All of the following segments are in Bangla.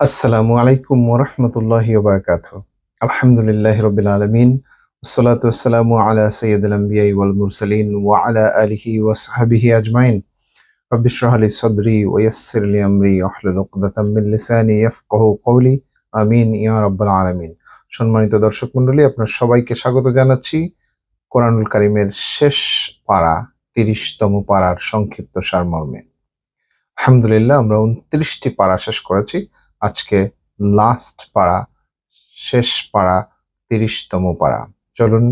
আসসালামু আলাইকুম ওয়া রাহমাতুল্লাহি ওয়া বারাকাতুহু। আলহামদুলিল্লাহি রাব্বিল আলামিন। ওয়াসসালাতু ওয়াসসালামু আলা সাইয়্যিদিল আমবিয়াই ওয়াল মুরসালিন ওয়া আলা আলিহি ওয়া সাহবিহি আজমাইন। রাব্বি ইশরাহ লি সাদরি ওয়া ইয়াসসির লি আমরি ওয়াহলুল উকদাতাম মিন লিসানি ইয়াফকাহু কওলি। আমিন ইয়া রাব্বাল আলামিন। সম্মানিত দর্শক মণ্ডলী, আপনার সবাইকে স্বাগত জানাচ্ছি কোরআনুল কারীমের শেষ পারা ৩০তম পারার সংক্ষিপ্ত সারমর্মে। আলহামদুলিল্লাহ, আমরা ২৯টি পারা শেষ করেছি। আজকে লাস্ট পারা, শেষ পারা, ৩০তম পারা। চলুন,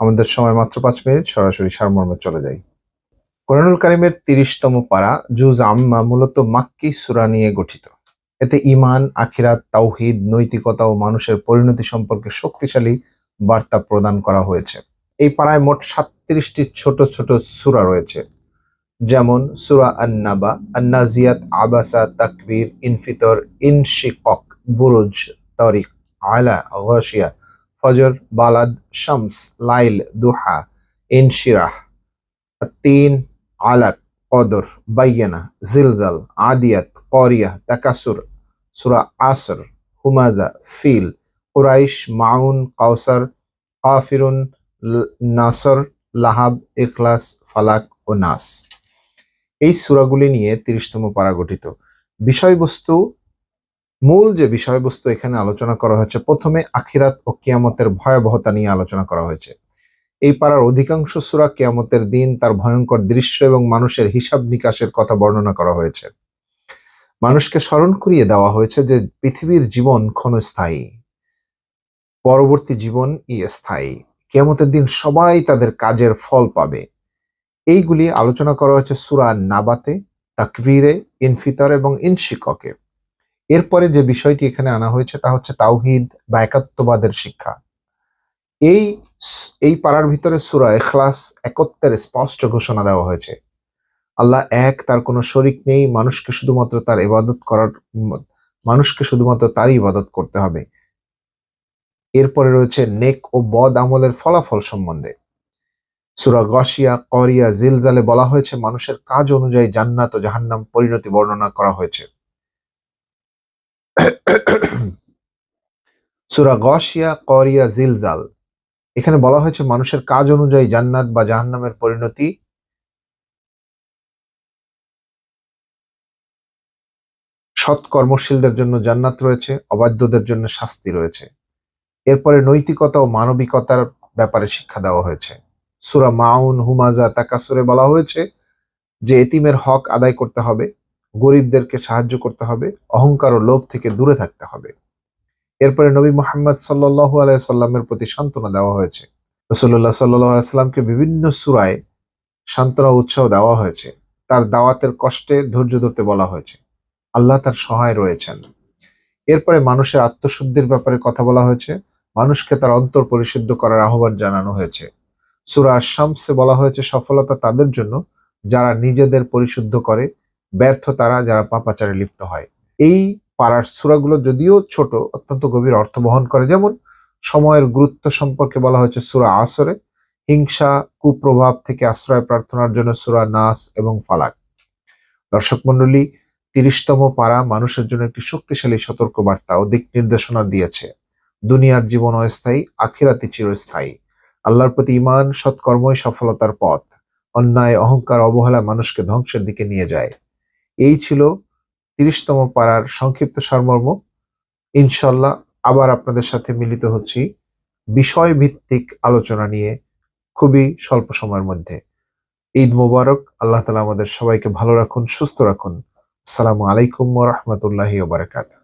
আমাদের সময় মাত্র ৫ মিনিট, সরাসরি সারমর্মে চলে যাই। কোরআনুল কারীমের ৩০তম পারা জুজ আম্মা মূলত মাক্কি সূরা নিয়ে গঠিত। এতে ঈমান, আখিরাত, তাওহীদ, নৈতিকতা ও মানুষের পরিণতি সম্পর্কে শক্তিশালী বার্তা প্রদান করা হয়েছে। এই পারায় মোট ৩৭টি ছোট ছোট সূরা রয়েছে, যেমন সূরা আন-নাবা, আন-নাজিয়াত, আবাসা, তাকবীর, ইনফিতর, ইনশিকক, বুরুজ, তারিক, আলা, গাশিয়া, ফজর, বালাদ, শামস, লাইল, দুহা, ইনশিরাহ, তিন, আলাক, কদর, বাইয়ানা, জিলজাল, আদিয়াত, করিয়া, তাকাসুর, সূরা আসর, হুমাজা, ফিল, কুরাইশ, মাউন, কাউসার, কাফিরুন, নাসর, লাহাব, ইখলাস, ফালাক ও নাস। এই সূরাগুলি নিয়ে ৩০তম পারা গঠিত। বিষয়বস্তু, মূল যে বিষয়বস্তু এখানে আলোচনা করা হয়েছে, প্রথমে আখিরাত ও কিয়ামতের ভয়াবহতা নিয়ে আলোচনা করা হয়েছে। এই পারার অধিকাংশ সূরা কিয়ামতের দিন, তার ভয়ঙ্কর দৃশ্য এবং মানুষের হিসাব নিকাশের কথা বর্ণনা করা হয়েছে। মানুষকে স্মরণ করিয়ে দেওয়া হয়েছে যে পৃথিবীর জীবন ক্ষণস্থায়ী, পরবর্তী জীবন স্থায়ী। কিয়ামতের দিন সবাই তাদের কাজের ফল পাবে। এইগুলি আলোচনা করা হয়েছে সূরা নাবাতে, তাকবীরে, ইনফিতর এবং ইনশিককে। এরপরে যে বিষয়টি এখানে আনা হয়েছে তা হচ্ছে তাওহীদ বা একাত্মবাদের শিক্ষা। এই এই পারার ভিতরে সূরা ইখলাস, একত্বের স্পষ্ট ঘোষণা দেওয়া হয়েছে। আল্লাহ এক, তার কোনো শরিক নেই, মানুষকে শুধুমাত্র তারই ইবাদত করতে হবে। এরপরে রয়েছে নেক ও বদ আমলের ফলাফল সম্বন্ধে। সূরা গাশিয়া, করিয়া, জিলজালে বলা হয়েছে মানুষের কাজ অনুযায়ী জান্নাত ও জাহান্নাম পরিণতি বর্ণনা করা হয়েছে। সূরা গাশিয়া, করিয়া, জিলজাল, এখানে বলা হয়েছে মানুষের কাজ অনুযায়ী জান্নাত বা জাহান্নামের পরিণতি। সৎ কর্মশীলদের জন্য জান্নাত রয়েছে, অবাধ্যদের জন্য শাস্তি রয়েছে। এরপরে নৈতিকতা ও মানবিকতার ব্যাপারে শিক্ষা দেওয়া হয়েছে। সূরা মাউন, হুমাজা, তাকাসুরে বলা হয়েছে যে এতিমের হক আদায় করতে হবে, গরিবদেরকে সাহায্য করতে হবে, অহংকার ও লোভ থেকে দূরে থাকতে হবে। এরপরে নবী মুহাম্মদ সাল্লাল্লাহু আলাইহি সাল্লামের প্রতি সান্ত্বনা দেওয়া হয়েছে। রাসূলুল্লাহ সাল্লাল্লাহু আলাইহি সাল্লামকে বিভিন্ন সূরায় সান্ত্বনা উৎসাহ দেওয়া হয়েছে। তার দাওয়াতের কষ্টে ধৈর্য ধরতে বলা হয়েছে। আল্লাহ তার সহায় রয়েছেন। এরপরে মানুষের আত্মশুদ্ধির ব্যাপারে কথা বলা হয়েছে। মানুষকে তার অন্তর পরিশুদ্ধ করার আহ্বান জানানো হয়েছে। সূরা আশ-শামসে বলা হয়েছে সফলতা তাদের জন্য যারা নিজেদের পরিশুদ্ধ করে, ব্যর্থ তারা যারা পাপাচারে লিপ্ত হয়। এই পাড়ার সূরাগুলো যদিও ছোট, অত্যন্ত গভীর অর্থ বহন করে। যেমন সময়ের গুরুত্ব সম্পর্কে বলা হয়েছে সূরা আসরে, হিংসা, কুপ্রভাব থেকে আশ্রয় প্রার্থনার জন্য সূরা নাস এবং ফালাক। দর্শক মণ্ডলী, ৩০তম পারা মানুষের জন্য একটি শক্তিশালী সতর্কবার্তা ও দিক নির্দেশনা দিয়েছে। দুনিয়ার জীবন অস্থায়ী, আখিরাতে চিরস্থায়ী। আল্লাহর প্রতি ঈমান, সৎকর্মই সফলতার পথ। অন্যায়, অহংকার, অবহেলা মানুষকে ধ্বংসের দিকে নিয়ে যায়। এই ছিল ৩০তম পারার সংক্ষিপ্ত সারমর্ম। ইনশাল্লাহ আবার আপনাদের সাথে মিলিত হচ্ছি বিষয়ভিত্তিক আলোচনা নিয়ে খুবই স্বল্প সময়ের মধ্যে। ঈদ মোবারক। আল্লাহ তাআলা আমাদের সবাইকে ভালো রাখুন, সুস্থ রাখুন। আসসালামু আলাইকুম ওয়া রাহমাতুল্লাহি ওয়া বারাকাতুহু।